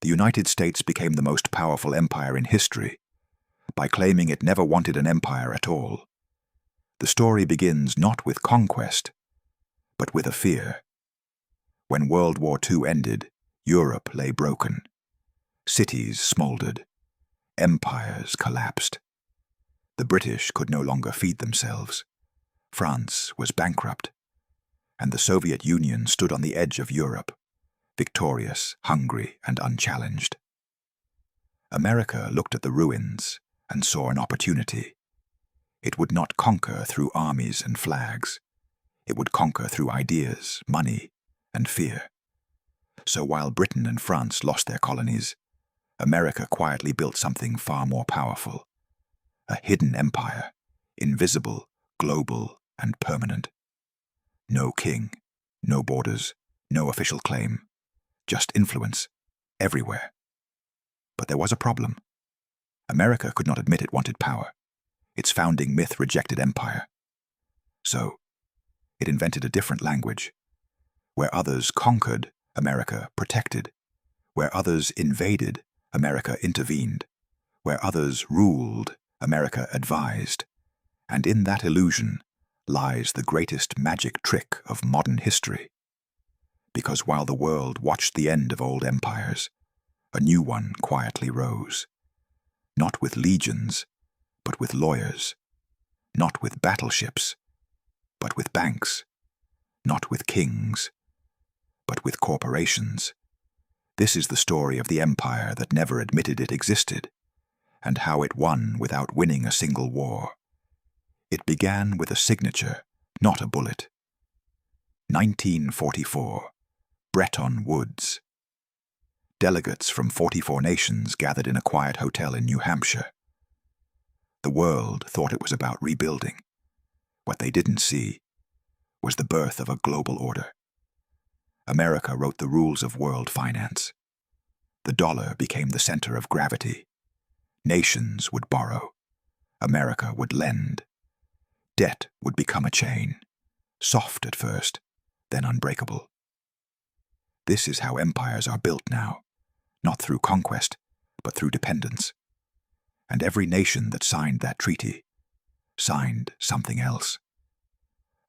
the United States became the most powerful empire in history by claiming it never wanted an empire at all. The story begins not with conquest, but with a fear. When World War II ended, Europe lay broken. Cities smoldered. Empires collapsed. The British could no longer feed themselves. France was bankrupt. And the Soviet Union stood on the edge of Europe, victorious, hungry, and unchallenged. America looked at the ruins and saw an opportunity. It would not conquer through armies and flags. It would conquer through ideas, money, and fear. So while Britain and France lost their colonies, America quietly built something far more powerful. A hidden empire, invisible, global, and permanent. No king, no borders, no official claim, just influence, everywhere. But there was a problem. America could not admit it wanted power. Its founding myth rejected empire. So, it invented a different language. Where others conquered, America protected. Where others invaded, America intervened. Where others ruled, America advised. And in that illusion lies the greatest magic trick of modern history. Because while the world watched the end of old empires, a new one quietly rose. Not with legions, but with lawyers. Not with battleships, but with banks. Not with kings, but with corporations. This is the story of the empire that never admitted it existed, and how it won without winning a single war. It began with a signature, not a bullet. 1944, Bretton Woods. Delegates from 44 nations gathered in a quiet hotel in New Hampshire. The world thought it was about rebuilding. What they didn't see was the birth of a global order. America wrote the rules of world finance. The dollar became the center of gravity. Nations would borrow. America would lend. Debt would become a chain, soft at first, then unbreakable. This is how empires are built now, not through conquest, but through dependence. And every nation that signed that treaty signed something else.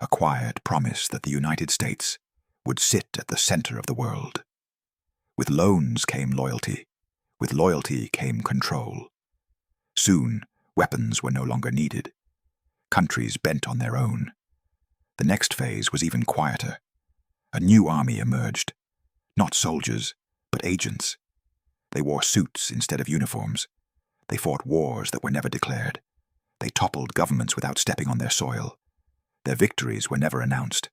A quiet promise that the United States would sit at the center of the world. With loans came loyalty. With loyalty came control. Soon, weapons were no longer needed. Countries bent on their own. The next phase was even quieter. A new army emerged. Not soldiers, but agents. They wore suits instead of uniforms. They fought wars that were never declared. They toppled governments without stepping on their soil. Their victories were never announced.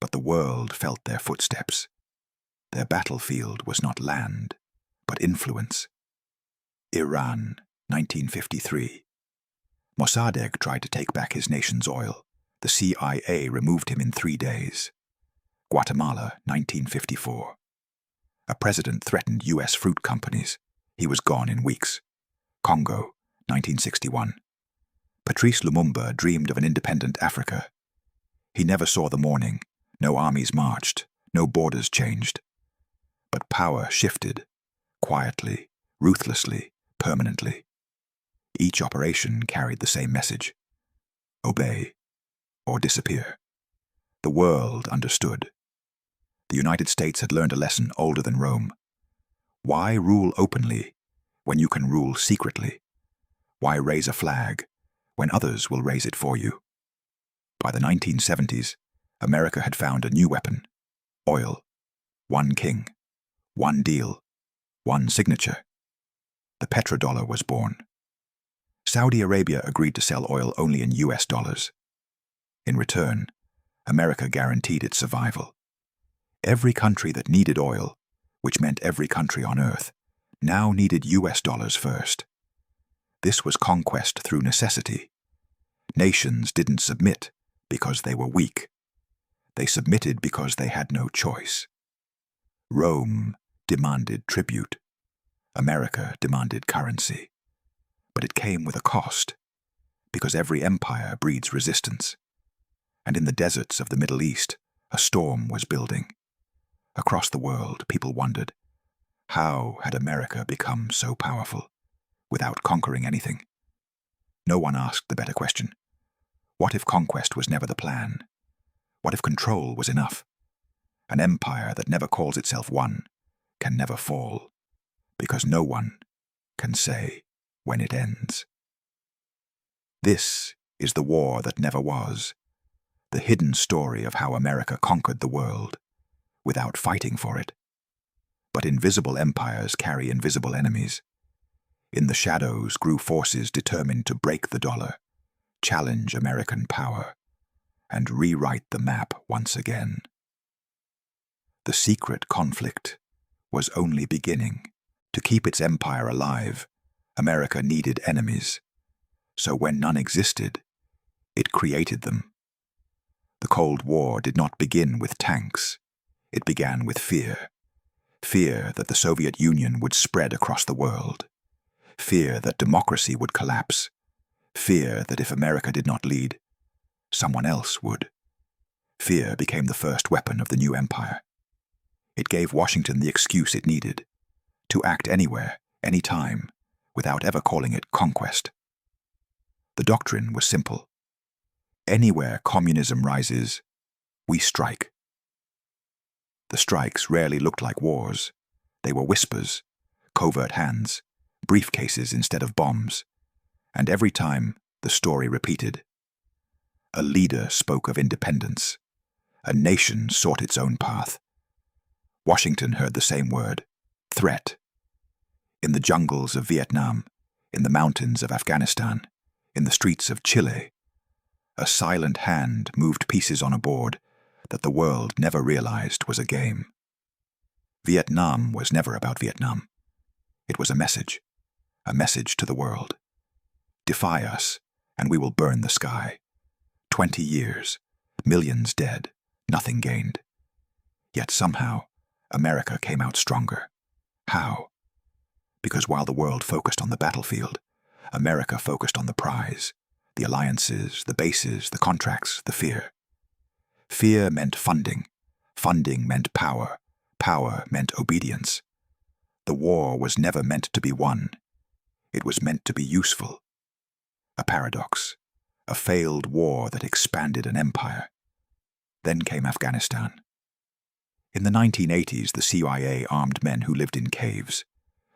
But the world felt their footsteps. Their battlefield was not land, but influence. Iran, 1953. Mossadegh tried to take back his nation's oil. The CIA removed him in 3 days. Guatemala, 1954. A president threatened U.S. fruit companies. He was gone in weeks. Congo, 1961. Patrice Lumumba dreamed of an independent Africa. He never saw the morning. No armies marched. No borders changed. But power shifted, quietly, ruthlessly, permanently. Each operation carried the same message. Obey or disappear. The world understood. The United States had learned a lesson older than Rome. Why rule openly when you can rule secretly? Why raise a flag when others will raise it for you? By the 1970s, America had found a new weapon: oil. One king, one deal, one signature. The petrodollar was born. Saudi Arabia agreed to sell oil only in US dollars. In return, America guaranteed its survival. Every country that needed oil, which meant every country on Earth, now needed US dollars first. This was conquest through necessity. Nations didn't submit because they were weak. They submitted because they had no choice. Rome demanded tribute. America demanded currency. But it came with a cost, because every empire breeds resistance. And in the deserts of the Middle East, a storm was building. Across the world, people wondered, How had America become so powerful without conquering anything? No one asked the better question. What if conquest was never the plan? What if control was enough? An empire that never calls itself one can never fall, because no one can say when it ends. This is the war that never was, the hidden story of how America conquered the world without fighting for it. But invisible empires carry invisible enemies. In the shadows grew forces determined to break the dollar, challenge American power, and rewrite the map once again. The secret conflict was only beginning. To keep its empire alive, America needed enemies. So when none existed, it created them. The Cold War did not begin with tanks. It began with fear. Fear that the Soviet Union would spread across the world. Fear that democracy would collapse. Fear that if America did not lead, someone else would. Fear became the first weapon of the new empire. It gave Washington the excuse it needed to act anywhere, anytime, without ever calling it conquest. The doctrine was simple. Anywhere communism rises, we strike. The strikes rarely looked like wars. They were whispers, covert hands, briefcases instead of bombs. And every time, the story repeated. A leader spoke of independence. A nation sought its own path. Washington heard the same word, threat. In the jungles of Vietnam, in the mountains of Afghanistan, in the streets of Chile, a silent hand moved pieces on a board that the world never realized was a game. Vietnam was never about Vietnam. It was a message to the world. Defy us, and we will burn the sky. 20 years, millions dead, nothing gained. Yet somehow, America came out stronger. How? Because while the world focused on the battlefield, America focused on the prize, the alliances, the bases, the contracts, the fear. Fear meant funding. Funding meant power. Power meant obedience. The war was never meant to be won. It was meant to be useful. A paradox. A failed war that expanded an empire. Then came Afghanistan. In the 1980s, the CIA armed men who lived in caves.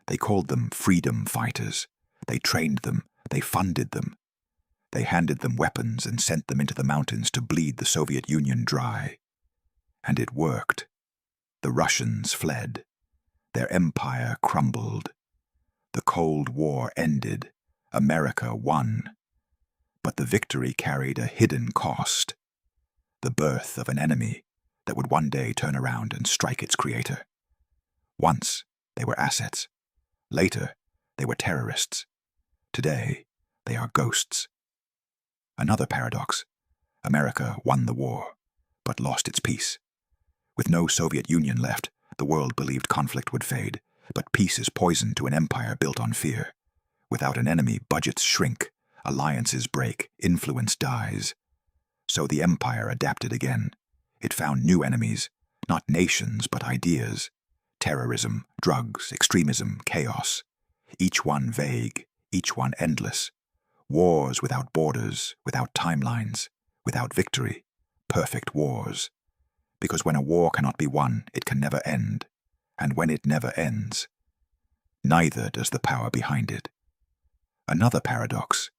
They called them freedom fighters. They trained them. They funded them. They handed them weapons and sent them into the mountains to bleed the Soviet Union dry. And it worked. The Russians fled. Their empire crumbled. The Cold War ended. America won. But the victory carried a hidden cost. The birth of an enemy that would one day turn around and strike its creator. Once, they were assets. Later, they were terrorists. Today, they are ghosts. Another paradox. America won the war, but lost its peace. With no Soviet Union left, the world believed conflict would fade, but peace is poison to an empire built on fear. Without an enemy, budgets shrink, alliances break, influence dies. So the empire adapted again. It found new enemies, not nations but ideas. Terrorism, drugs, extremism, chaos. Each one vague, each one endless. Wars without borders, without timelines, without victory. Perfect wars. Because when a war cannot be won, it can never end. And when it never ends, neither does the power behind it. Another paradox.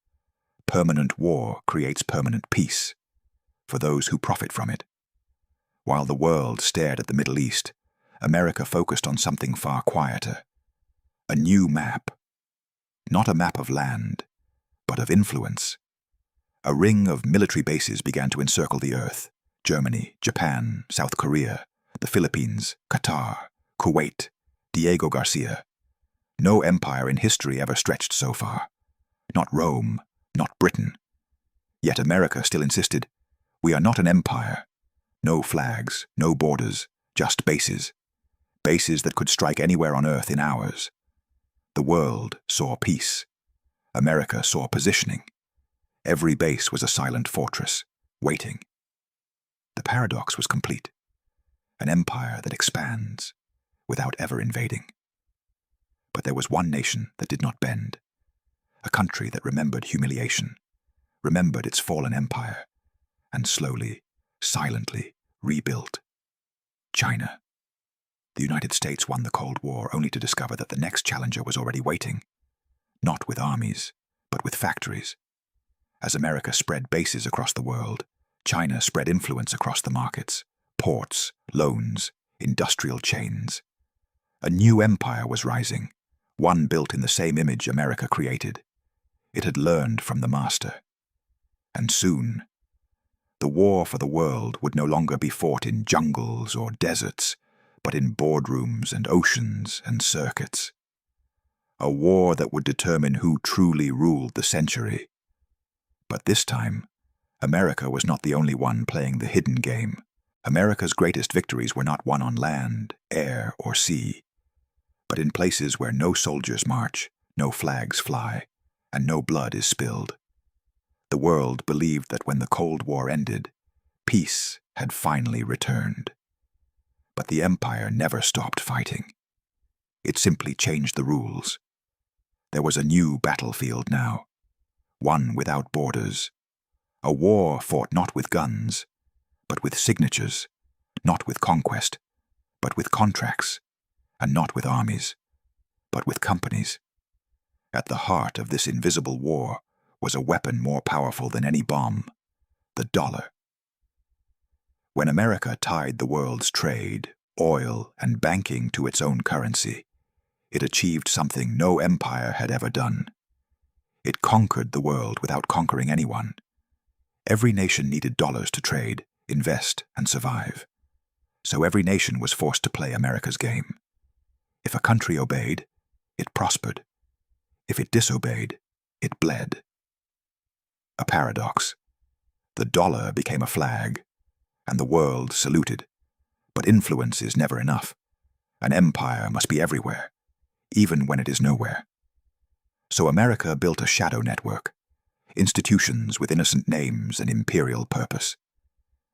Permanent war creates permanent peace for those who profit from it. While the world stared at the Middle East, America focused on something far quieter. A new map. Not a map of land, but of influence. A ring of military bases began to encircle the earth. Germany, Japan, South Korea, the Philippines, Qatar, Kuwait, Diego Garcia. No empire in history ever stretched so far. Not Rome, not Britain. Yet America still insisted, we are not an empire. No flags, no borders, just bases. Bases that could strike anywhere on earth in hours. The world saw peace. America saw positioning. Every base was a silent fortress, waiting. The paradox was complete. An empire that expands without ever invading. But there was one nation that did not bend, a country that remembered humiliation, remembered its fallen empire, and slowly, silently rebuilt. China. The United States won the Cold War only to discover that the next challenger was already waiting, not with armies, but with factories. As America spread bases across the world, China spread influence across the markets, ports, loans, industrial chains. A new empire was rising, one built in the same image America created. It had learned from the master. And soon, the war for the world would no longer be fought in jungles or deserts, but in boardrooms and oceans and circuits. A war that would determine who truly ruled the century. But this time, America was not the only one playing the hidden game. America's greatest victories were not won on land, air, or sea, but in places where no soldiers march, no flags fly, and no blood is spilled. The world believed that when the Cold War ended, peace had finally returned. But the empire never stopped fighting. It simply changed the rules. There was a new battlefield now, one without borders. A war fought not with guns, but with signatures, not with conquest, but with contracts, and not with armies, but with companies. At the heart of this invisible war was a weapon more powerful than any bomb, the dollar. When America tied the world's trade, oil, and banking to its own currency, it achieved something no empire had ever done. It conquered the world without conquering anyone. Every nation needed dollars to trade, invest, and survive. So every nation was forced to play America's game. If a country obeyed, it prospered. If it disobeyed, it bled. A paradox. The dollar became a flag, and the world saluted. But influence is never enough. An empire must be everywhere, even when it is nowhere. So America built a shadow network, institutions with innocent names and imperial purpose.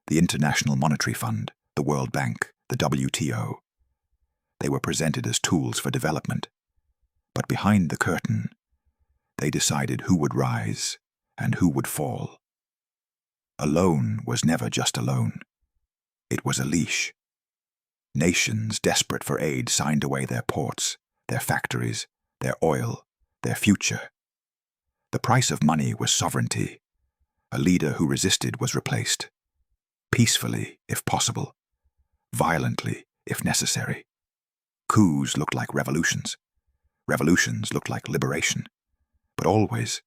The International Monetary Fund, the World Bank, the WTO. They were presented as tools for development. But behind the curtain, they decided who would rise and who would fall. A loan was never just a loan. It was a leash. Nations desperate for aid signed away their ports, their factories, their oil, their future. The price of money was sovereignty. A leader who resisted was replaced. Peacefully, if possible. Violently, if necessary. Coups looked like revolutions. Revolutions looked like liberation. But always,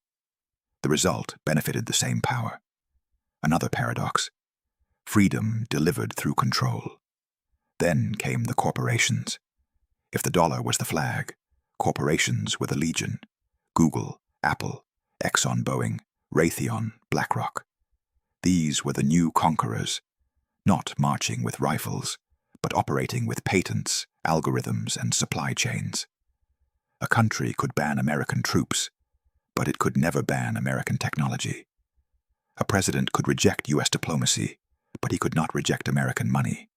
the result benefited the same power. Another paradox. Freedom delivered through control. Then came the corporations. If the dollar was the flag, corporations were the legion. Google, Apple, Exxon, Boeing, Raytheon, BlackRock. These were the new conquerors, not marching with rifles, but operating with patents, algorithms, and supply chains. A country could ban American troops, but it could never ban American technology. A president could reject U.S. diplomacy, but he could not reject American money.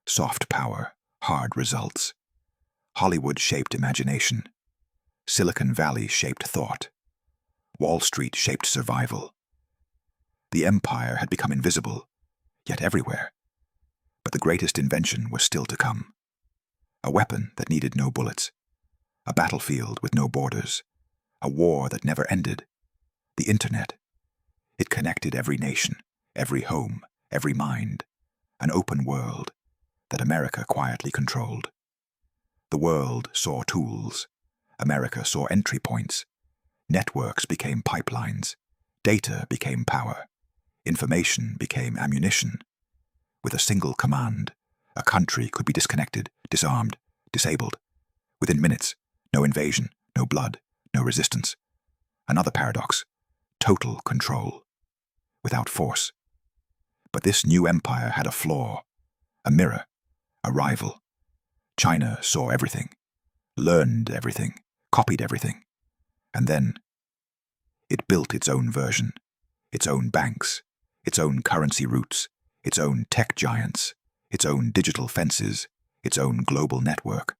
Soft power, hard results. Hollywood shaped imagination. Silicon Valley shaped thought. Wall Street shaped survival. The empire had become invisible, yet everywhere. But the greatest invention was still to come. A weapon that needed no bullets. A battlefield with no borders. A war that never ended. The internet. It connected every nation, every home, every mind. An open world that America quietly controlled. The world saw tools. America saw entry points. Networks became pipelines. Data became power. Information became ammunition. With a single command, a country could be disconnected, disarmed, disabled. Within minutes, no invasion, no blood, no resistance. Another paradox, total control. Without force. But this new empire had a flaw, a mirror, a rival. China saw everything, learned everything, copied everything. And then, it built its own version, its own banks, its own currency routes, its own tech giants, its own digital fences, its own global network.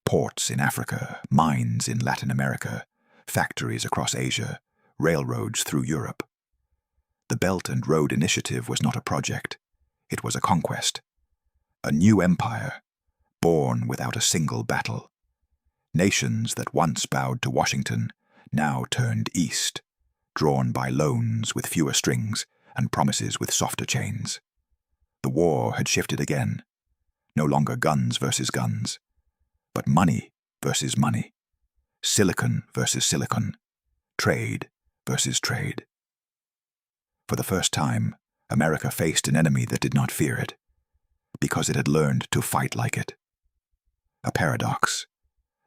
Ports in Africa, mines in Latin America, factories across Asia, railroads through Europe. The Belt and Road Initiative was not a project. It was a conquest. A new empire, born without a single battle. Nations that once bowed to Washington now turned east, drawn by loans with fewer strings and promises with softer chains. The war had shifted again. No longer guns versus guns, but money versus money, silicon versus silicon, trade versus trade. For the first time, America faced an enemy that did not fear it, because it had learned to fight like it. A paradox.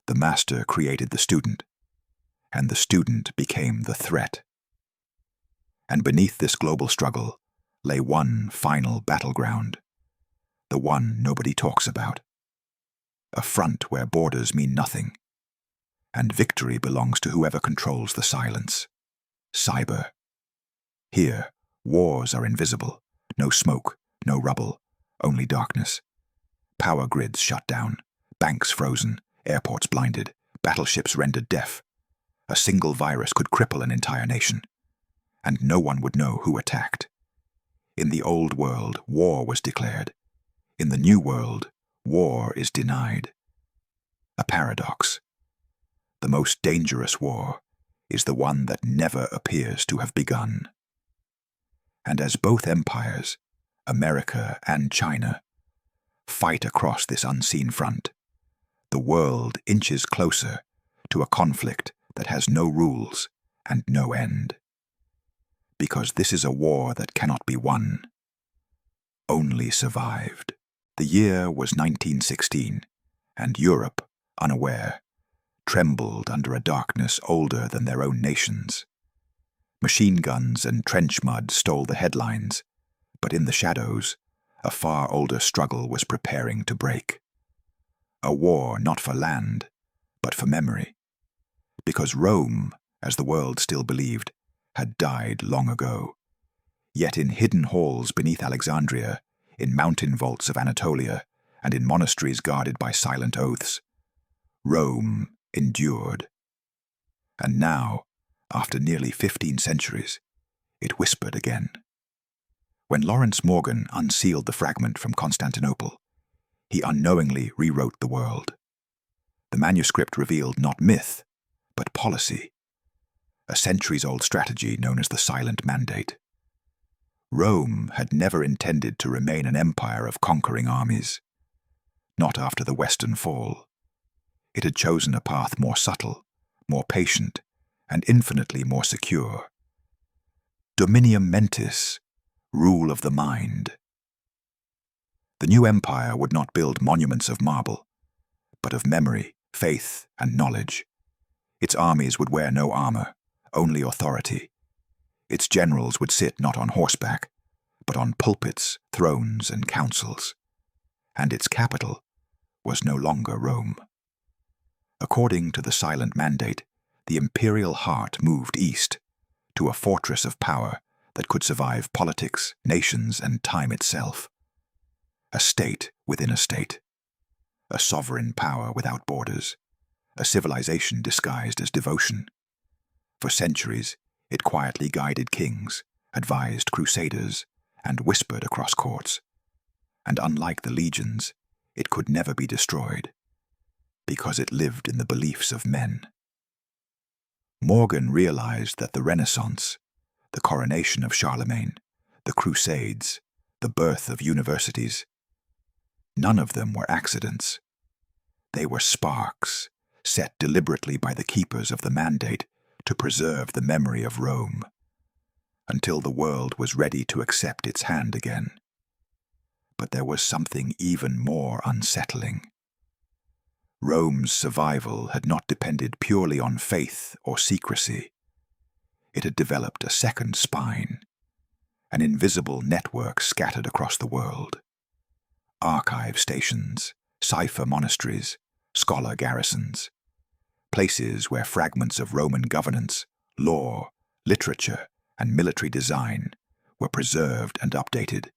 The master created the student, and the student became the threat. And beneath this global struggle lay one final battleground, the one nobody talks about. A front where borders mean nothing, and victory belongs to whoever controls the silence. Cyber. Here, wars are invisible. No smoke, no rubble, only darkness. Power grids shut down, banks frozen, airports blinded, battleships rendered deaf. A single virus could cripple an entire nation, and no one would know who attacked. In the old world, war was declared. In the new world, war is denied. A paradox. The most dangerous war is the one that never appears to have begun. And as both empires, America and China, fight across this unseen front, the world inches closer to a conflict that has no rules and no end. Because this is a war that cannot be won, only survived. The year was 1916, and Europe, unaware, trembled under a darkness older than their own nations. Machine guns and trench mud stole the headlines, but in the shadows, a far older struggle was preparing to break. A war not for land, but for memory. Because Rome, as the world still believed, had died long ago. Yet in hidden halls beneath Alexandria, in mountain vaults of Anatolia, and in monasteries guarded by silent oaths, Rome endured. And now, after nearly 15 centuries, it whispered again. When Lawrence Morgan unsealed the fragment from Constantinople, he unknowingly rewrote the world. The manuscript revealed not myth, but policy, a centuries-old strategy known as the Silent Mandate. Rome had never intended to remain an empire of conquering armies, not after the Western fall. It had chosen a path more subtle, more patient, and infinitely more secure. Dominium mentis, rule of the mind. The new empire would not build monuments of marble, but of memory, faith, and knowledge. Its armies would wear no armor, only authority. Its generals would sit not on horseback, but on pulpits, thrones, and councils. And its capital was no longer Rome. According to the Silent Mandate, the imperial heart moved east, to a fortress of power that could survive politics, nations, and time itself. A state within a state. A sovereign power without borders. A civilization disguised as devotion. For centuries, it quietly guided kings, advised crusaders, and whispered across courts. And unlike the legions, it could never be destroyed, because it lived in the beliefs of men. Morgan realized that the Renaissance, the coronation of Charlemagne, the Crusades, the birth of universities, none of them were accidents. They were sparks, set deliberately by the keepers of the mandate to preserve the memory of Rome, until the world was ready to accept its hand again. But there was something even more unsettling. Rome's survival had not depended purely on faith or secrecy. It had developed a second spine, an invisible network scattered across the world. Archive stations, cipher monasteries, scholar garrisons, places where fragments of Roman governance, law, literature, and military design were preserved and updated,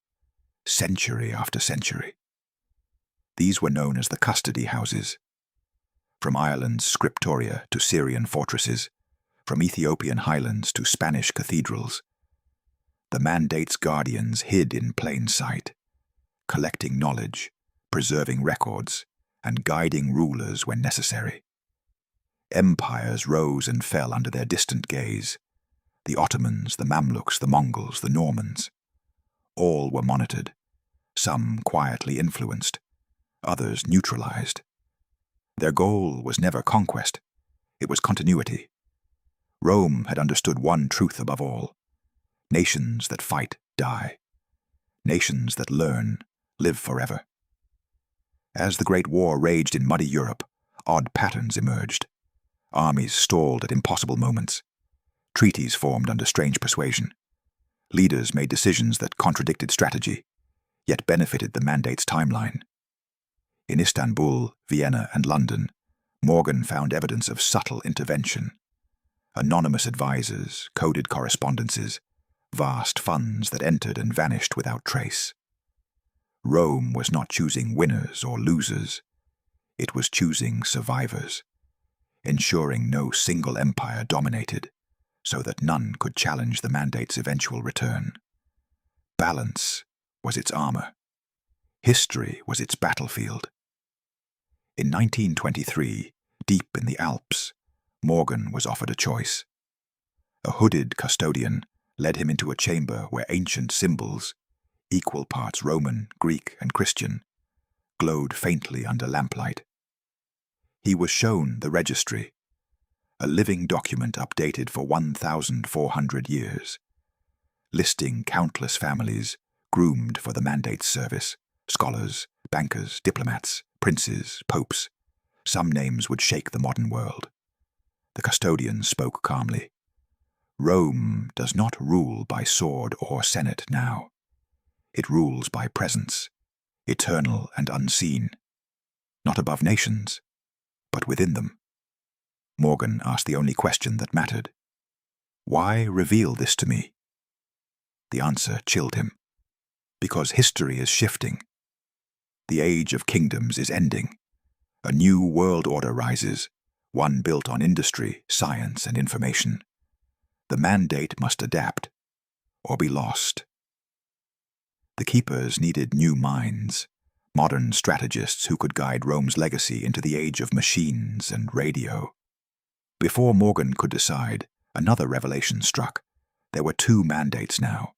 century after century. These were known as the custody houses. from Ireland's scriptoria to Syrian fortresses, from Ethiopian highlands to Spanish cathedrals. The mandate's guardians hid in plain sight, collecting knowledge, preserving records, and guiding rulers when necessary. Empires rose and fell under their distant gaze. The Ottomans, the Mamluks, the Mongols, the Normans. All were monitored, some quietly influenced, others neutralized. Their goal was never conquest, it was continuity. Rome had understood one truth above all: nations that fight die. Nations that learn live forever. As the Great War raged in muddy Europe, odd patterns emerged. Armies stalled at impossible moments. Treaties formed under strange persuasion. Leaders made decisions that contradicted strategy, yet benefited the mandate's timeline. In Istanbul, Vienna, and London, Morgan found evidence of subtle intervention. Anonymous advisors, coded correspondences, vast funds that entered and vanished without trace. Rome was not choosing winners or losers. It was choosing survivors, ensuring no single empire dominated, so that none could challenge the mandate's eventual return. Balance was its armor. History was its battlefield. In 1923, deep in the Alps, Morgan was offered a choice. A hooded custodian led him into a chamber where ancient symbols, equal parts Roman, Greek, and Christian, glowed faintly under lamplight. He was shown the registry, a living document updated for 1,400 years, listing countless families groomed for the mandate's service: scholars, bankers, diplomats, princes, popes. Some names would shake the modern world. The custodian spoke calmly. Rome does not rule by sword or senate now. It rules by presence, eternal and unseen, not above nations, but within them. Morgan asked the only question that mattered. Why reveal this to me? The answer chilled him. Because history is shifting. The age of kingdoms is ending. A new world order rises, one built on industry, science, and information. The mandate must adapt, or be lost. The keepers needed new minds, modern strategists who could guide Rome's legacy into the age of machines and radio. Before Morgan could decide, another revelation struck. There were two mandates now.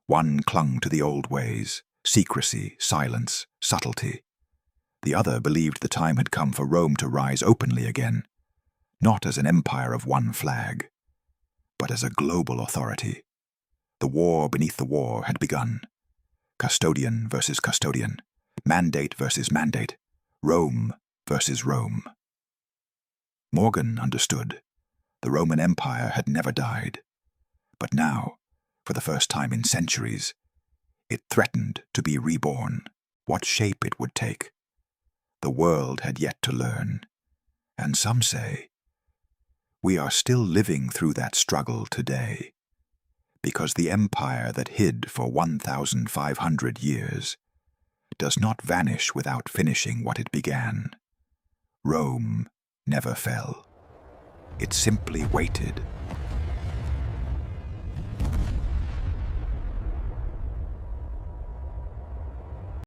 One clung to the old ways: secrecy, silence, subtlety. The other believed the time had come for Rome to rise openly again, not as an empire of one flag, but as a global authority. The war beneath the war had begun. Custodian versus custodian, mandate versus mandate, Rome versus Rome. Morgan understood. The Roman Empire had never died. But now, for the first time in centuries, it threatened to be reborn. What shape it would take, the world had yet to learn. And some say, we are still living through that struggle today, because the empire that hid for 1,500 years does not vanish without finishing what it began. Rome never fell. It simply waited.